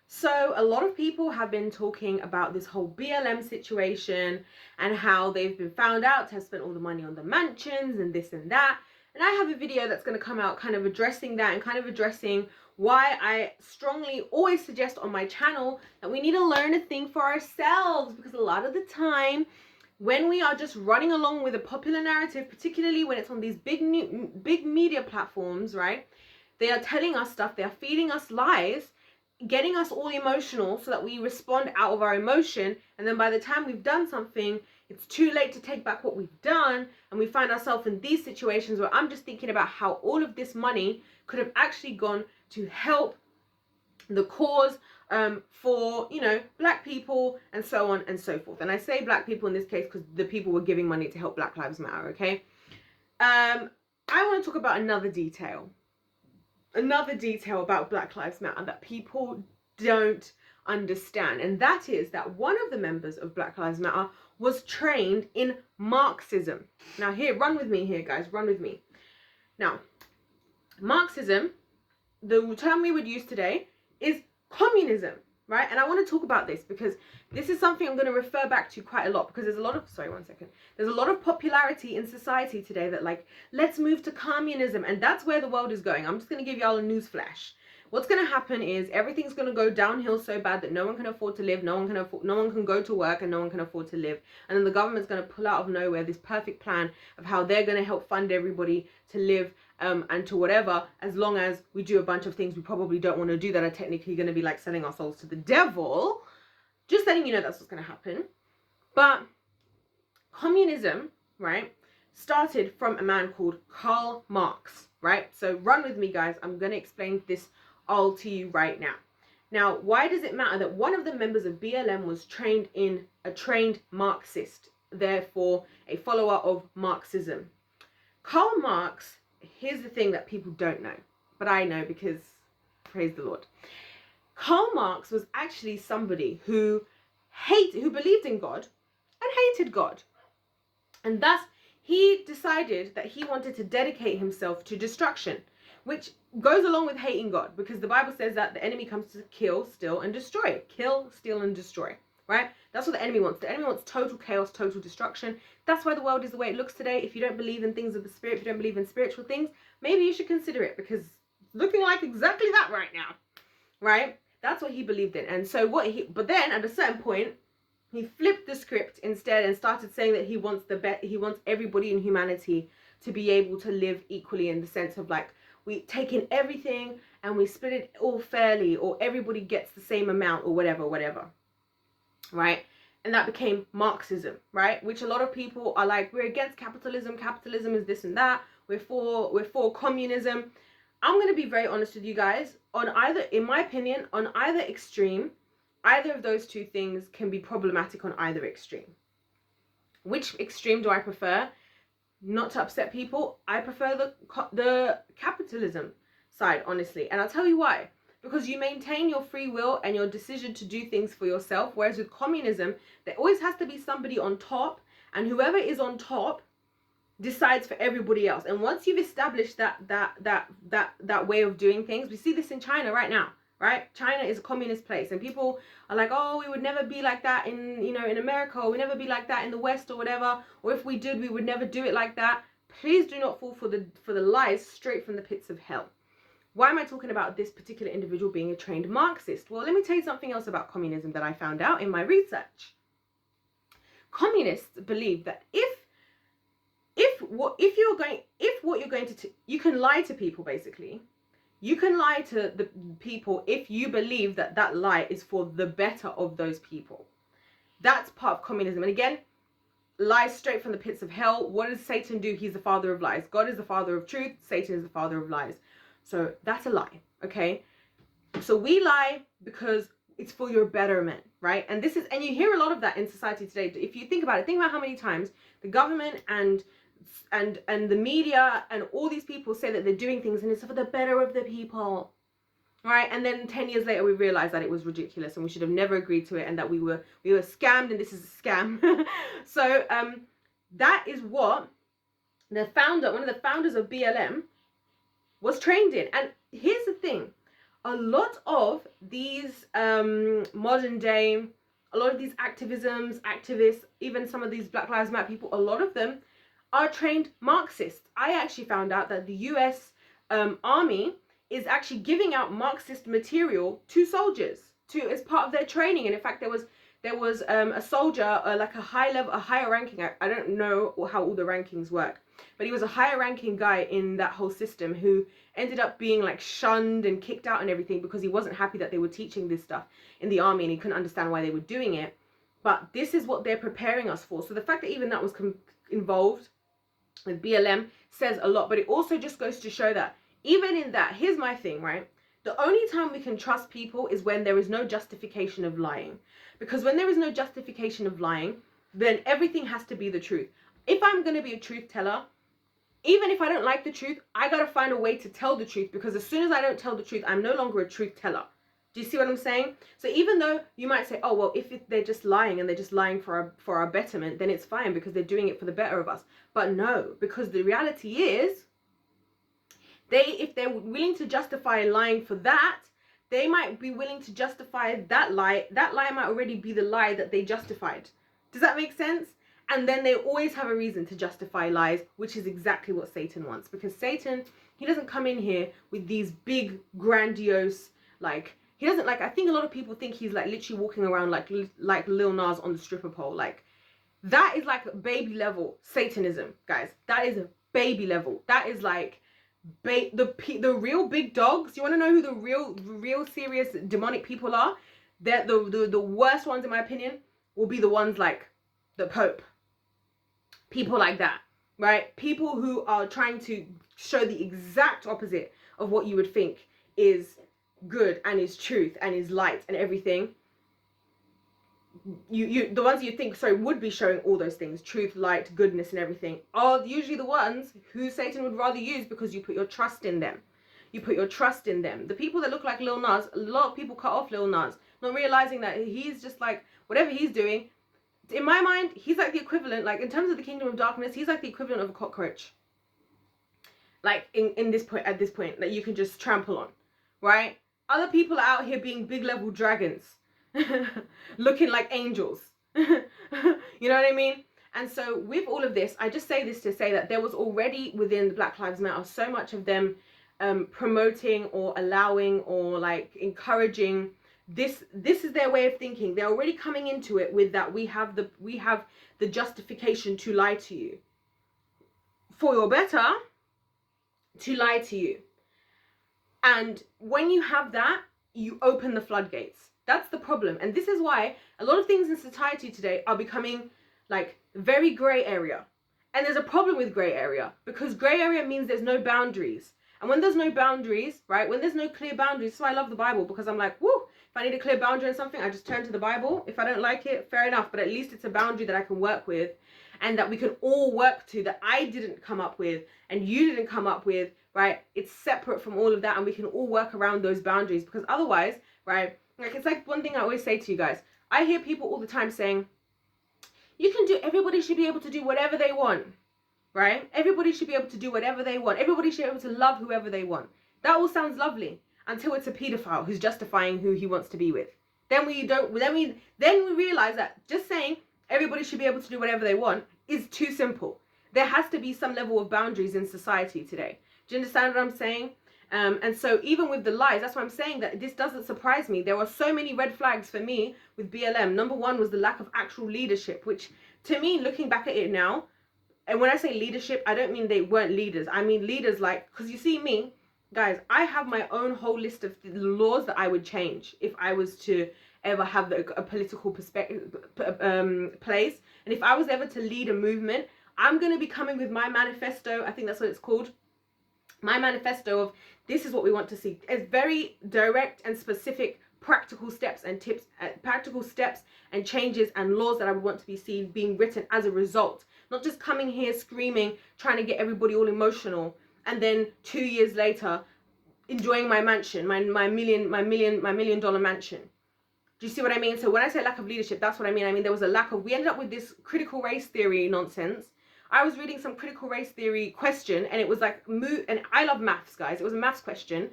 So a lot of people have been talking about this whole BLM situation and how they've been found out to have spent all the money on the mansions and this and that. And I have a video that's going to come out kind of addressing that and kind of addressing why I strongly always suggest on my channel that we need to learn a thing for ourselves, because a lot of the time when we are just running along with a popular narrative, particularly when it's on these big media platforms, right? They are telling us stuff, they are feeding us lies, getting us all emotional so that we respond out of our emotion, and then by the time we've done something, it's too late to take back what we've done, and we find ourselves in these situations where I'm just thinking about how all of this money could have actually gone to help the cause for, you know, black people and so on and so forth. And I say black people in this case because the people were giving money to help Black Lives Matter, okay? I want to talk about another detail about Black Lives Matter that people don't understand, and that is that one of the members of Black Lives Matter was trained in Marxism. Now here, run with me here, guys, run with me. Now, Marxism, the term we would use today, is communism, right? And I want to talk about this because this is something I'm going to refer back to quite a lot, because there's a lot of, there's a lot of popularity in society today that, like, let's move to communism, and that's where the world is going. I'm just going to give y'all a news flash. What's going to happen is everything's going to go downhill so bad that no one can afford to live, no one can go to work, and no one can afford to live. And then the government's going to pull out of nowhere this perfect plan of how they're going to help fund everybody to live and to whatever, as long as we do a bunch of things we probably don't want to do that are technically going to be like selling our souls to the devil. Just letting you know that's what's going to happen. But communism, right, started from a man called Karl Marx, right? So run with me, guys. I'm going to explain this all to you right now. Now, why does it matter that one of the members of BLM was trained Marxist, therefore a follower of Marxism? Karl Marx, here's the thing that people don't know, but I know because, praise the Lord. Karl Marx was actually somebody who believed in God and hated God. And thus, he decided that he wanted to dedicate himself to destruction, which goes along with hating God, because the Bible says that the enemy comes to kill, steal, and destroy. Kill, steal, and destroy, right? That's what the enemy wants. The enemy wants total chaos, total destruction. That's why the world is the way it looks today. If you don't believe in things of the spirit, if you don't believe in spiritual things, maybe you should consider it, because it's looking like exactly that right now, right? That's what he believed in. And so but then at a certain point, he flipped the script instead and started saying that he wants everybody in humanity to be able to live equally, in the sense of, like, we take in everything and we split it all fairly, or everybody gets the same amount, or whatever, right? And that became Marxism, right? Which a lot of people are like, we're against capitalism. Capitalism is this and that. We're for communism. I'm going to be very honest with you guys. In my opinion, on either extreme, either of those two things can be problematic on either extreme. Which extreme do I prefer? Not to upset people, I prefer the capitalism side, honestly. And I'll tell you why. Because you maintain your free will and your decision to do things for yourself. Whereas with communism, there always has to be somebody on top, and whoever is on top decides for everybody else. And once you've established that way of doing things, we see this in China right now, right? China is a communist place, and people are like, oh, we would never be like that in, you know, in America, or we never be like that in the West, or whatever, or if we did, we would never do it like that. Please do not fall for the lies straight from the pits of hell. Why am I talking about this particular individual being a trained Marxist? Well, let me tell you something else about communism that I found out in my research. Communists believe that you can lie to people, basically. You can lie to the people if you believe that that lie is for the better of those people. That's part of communism. And again, lies straight from the pits of hell. What does Satan do? He's the father of lies. God is the father of truth. Satan is the father of lies. So that's a lie, okay? So we lie because it's for your betterment, right? And you hear a lot of that in society today. If you think about it, think about how many times the government and the media and all these people say that they're doing things and it's for the better of the people, right? And then 10 years later we realize that it was ridiculous and we should have never agreed to it, and that we were scammed, and this is a scam. So that is what one of the founders of BLM was trained in. And here's the thing, a lot of these modern day, a lot of these activists, even some of these Black Lives Matter people, a lot of them are trained Marxists. I actually found out that the US Army is actually giving out Marxist material to soldiers as part of their training. And in fact, there was a soldier, like a higher ranking. I don't know how all the rankings work, but he was a higher ranking guy in that whole system who ended up being like shunned and kicked out and everything because he wasn't happy that they were teaching this stuff in the army and he couldn't understand why they were doing it. But this is what they're preparing us for. So the fact that even that was involved with BLM says a lot. But it also just goes to show that even in that, here's my thing, right? The only time we can trust people is when there is no justification of lying. Because when there is no justification of lying, then everything has to be the truth. If I'm going to be a truth teller, even if I don't like the truth, I got to find a way to tell the truth, because as soon as I don't tell the truth, I'm no longer a truth teller. Do you see what I'm saying? So even though you might say, oh, well, if they're just lying and they're just lying for our betterment, then it's fine because they're doing it for the better of us. But no, because the reality is, if they're willing to justify lying for that, they might be willing to justify that lie. That lie might already be the lie that they justified. Does that make sense? And then they always have a reason to justify lies, which is exactly what Satan wants. Because Satan, he doesn't come in here with these big, grandiose, like, he doesn't, like, I think a lot of people think he's, like, literally walking around like Lil Nas on the stripper pole. Like, that is, like, baby level Satanism, guys. That is baby level. That is, like, the real big dogs. You want to know who the real serious demonic people are? They're the worst ones, in my opinion, will be the ones like the Pope. People like that, right? People who are trying to show the exact opposite of what you would think is good and is truth and is light and everything. The ones you think, would be showing all those things, truth, light, goodness and everything, are usually the ones who Satan would rather use, because you put your trust in them. You put your trust in them. The people that look like Lil Nas, a lot of people cut off Lil Nas, not realizing that he's just like, whatever he's doing, in my mind, he's like the equivalent, like in terms of the kingdom of darkness, he's like the equivalent of a cockroach. Like at this point, that you can just trample on, right? Other people are out here being big level dragons, looking like angels. You know what I mean? And so with all of this, I just say this to say that there was already within the Black Lives Matter so much of them promoting or allowing or like encouraging this is their way of thinking. They're already coming into it with that we have the justification to lie to you for your better, to lie to you. And when you have that, you open the floodgates. That's the problem. And this is why a lot of things in society today are becoming like very gray area. And there's a problem with gray area, because gray area means there's no boundaries. And when there's no boundaries, right, when there's no clear boundaries, that's why I love the Bible, because I'm like, woo, if I need a clear boundary in something, I just turn to the Bible. If I don't like it, fair enough, but at least it's a boundary that I can work with and that we can all work to, that I didn't come up with and you didn't come up with, right? It's separate from all of that, and we can all work around those boundaries, because otherwise, right, like it's like one thing I always say to you guys. I hear people all the time saying, everybody should be able to do whatever they want. Right? Everybody should be able to do whatever they want. Everybody should be able to love whoever they want. That all sounds lovely until it's a pedophile who's justifying who he wants to be with. Then we realize that just saying everybody should be able to do whatever they want is too simple. There has to be some level of boundaries in society today. Do you understand what I'm saying? And so even with the lies, that's why I'm saying that this doesn't surprise me. There were so many red flags for me with BLM. Number one was the lack of actual leadership, which to me, looking back at it now, and when I say leadership, I don't mean they weren't leaders. I mean leaders like, because you see me, guys, I have my own whole list of laws that I would change if I was to ever have a political perspective, place. And if I was ever to lead a movement, I'm going to be coming with my manifesto. I think that's what it's called. My manifesto of this is what we want to see. It's very direct and specific practical steps and tips, practical steps and changes and laws that I would want to be seen being written as a result. Not just coming here screaming, trying to get everybody all emotional, and then 2 years later enjoying my mansion, my $1 million mansion. Do you see what I mean? So when I say lack of leadership, that's what I mean. I mean, there was a lack of, we ended up with this critical race theory nonsense. I was reading some critical race theory question, and it was like, and I love maths, guys. It was a maths question.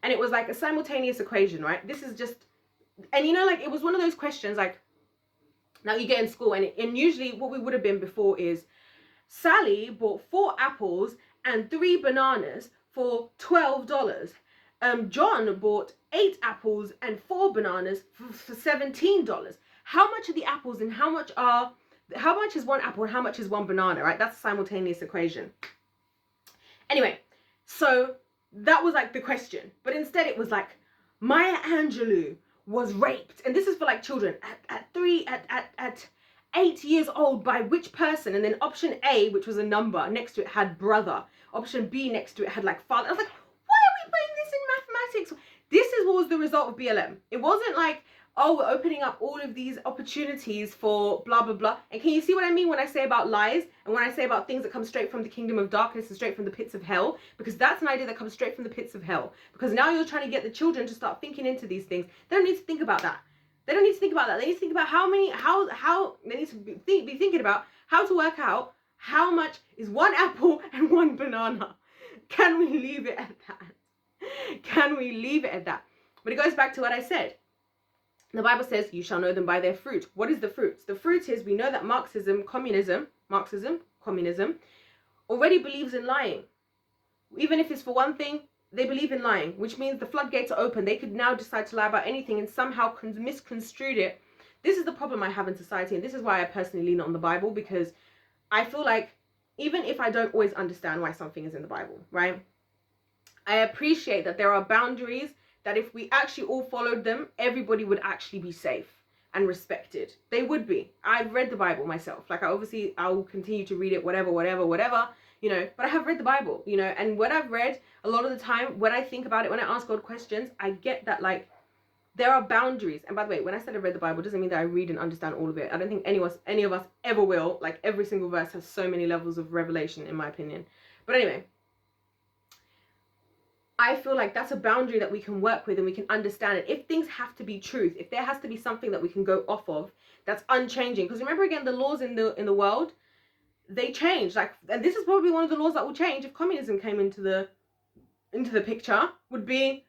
And it was like a simultaneous equation, right? This is just, and you know, like it was one of those questions like, now you get in school and usually what we would have been before is Sally bought 4 apples and 3 bananas for $12. John bought 8 apples and 4 bananas for $17. How much are the apples and how much is one apple and how much is one banana, right? That's a simultaneous equation. Anyway, so that was like the question, but instead it was like Maya Angelou was raped, and this is for like children at 8 years old by which person? And then option A, which was a number next to it, had brother. Option B next to it had like father. I was like, why are we putting this in mathematics? This is what was the result of BLM. It wasn't like, oh, we're opening up all of these opportunities for blah, blah, blah. And can you see what I mean when I say about lies and when I say about things that come straight from the kingdom of darkness and straight from the pits of hell? Because that's an idea that comes straight from the pits of hell. Because now you're trying to get the children to start thinking into these things. They don't need to think about that. They don't need to think about that. They need to think about they need to be thinking about how to work out how much is one apple and one banana. Can we leave it at that? Can we leave it at that? But it goes back to what I said. The Bible says, you shall know them by their fruit. What is the fruit? The fruit is, we know that Marxism, communism, already believes in lying. Even if it's for one thing, they believe in lying, which means the floodgates are open. They could now decide to lie about anything and somehow misconstrued it. This is the problem I have in society, and this is why I personally lean on the Bible, because I feel like even if I don't always understand why something is in the Bible, right? I appreciate that there are boundaries that if we actually all followed them, everybody would actually be safe and respected. They would be. I've read the Bible myself. Like I'll continue to read it, whatever, you know, but I have read the Bible, you know, and what I've read, a lot of the time, when I think about it, when I ask God questions, I get that like, there are boundaries. And by the way, when I said I read the Bible, it doesn't mean that I read and understand all of it. I don't think any of us ever will. Like every single verse has so many levels of revelation, in my opinion. But anyway, I feel like that's a boundary that we can work with and we can understand it. If things have to be truth, if there has to be something that we can go off of that's unchanging, because remember again, the laws in the world, they change. Like, and this is probably one of the laws that will change if communism came into the picture, would be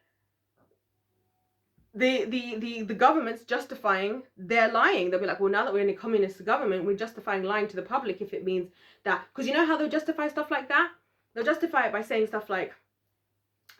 the government's justifying their lying. They'll be like, well, now that we're in a communist government, we're justifying lying to the public if it means that, because you know how they'll justify stuff like that? They'll justify it by saying stuff like,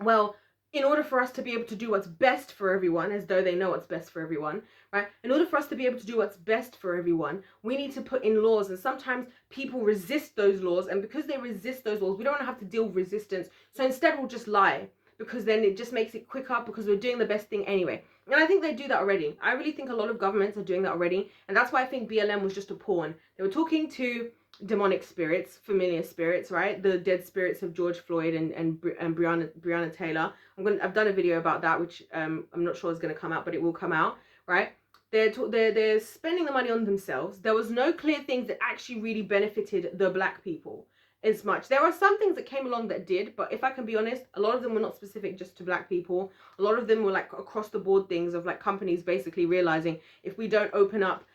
well, in order for us to be able to do what's best for everyone, as though they know what's best for everyone, right? In order for us to be able to do what's best for everyone, we need to put in laws. And sometimes people resist those laws. And because they resist those laws, we don't want to have to deal with resistance. So instead, we'll just lie, because then it just makes it quicker, because we're doing the best thing anyway. And I think they do that already. I really think a lot of governments are doing that already. And that's why I think BLM was just a pawn. They were talking to demonic spirits, familiar spirits, right? The dead spirits of George Floyd and Breonna Taylor. I've done a video about that, which I'm not sure is going to come out, but it will come out, right? They're spending the money on themselves. There was no clear things that actually really benefited the black people as much. There are some things that came along that did, but if I can be honest, a lot of them were not specific just to black people. A lot of them were like across the board things of like companies basically realizing if we don't open up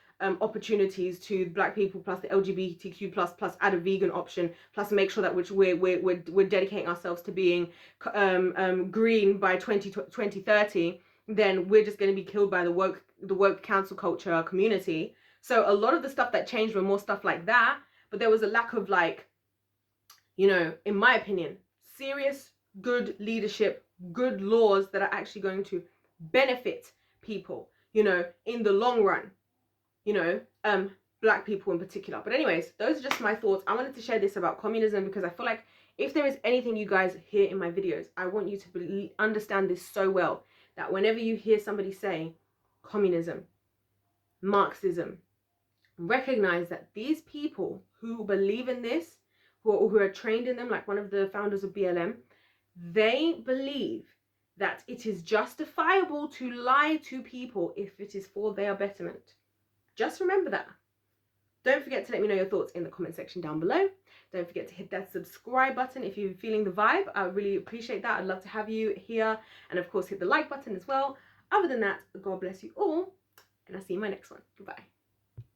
opportunities to black people plus the LGBTQ plus add a vegan option plus make sure that we're dedicating ourselves to being green by 2030, then we're just going to be killed by the woke cancel culture community. So a lot of the stuff that changed were more stuff like that, but there was a lack of, like, you know, in my opinion, serious good leadership, good laws that are actually going to benefit people, you know, in the long run. You know, black people in particular. But anyways, those are just my thoughts. I wanted to share this about communism because I feel like if there is anything you guys hear in my videos, I want you to understand this so well, that whenever you hear somebody say communism, Marxism, recognize that these people who believe in this, who are trained in them, like one of the founders of BLM, they believe that it is justifiable to lie to people if it is for their betterment. Just remember that. Don't forget to let me know your thoughts in the comment section down below. Don't forget to hit that subscribe button if you're feeling the vibe. I really appreciate that. I'd love to have you here. And of course, hit the like button as well. Other than that, God bless you all. And I'll see you in my next one. Goodbye.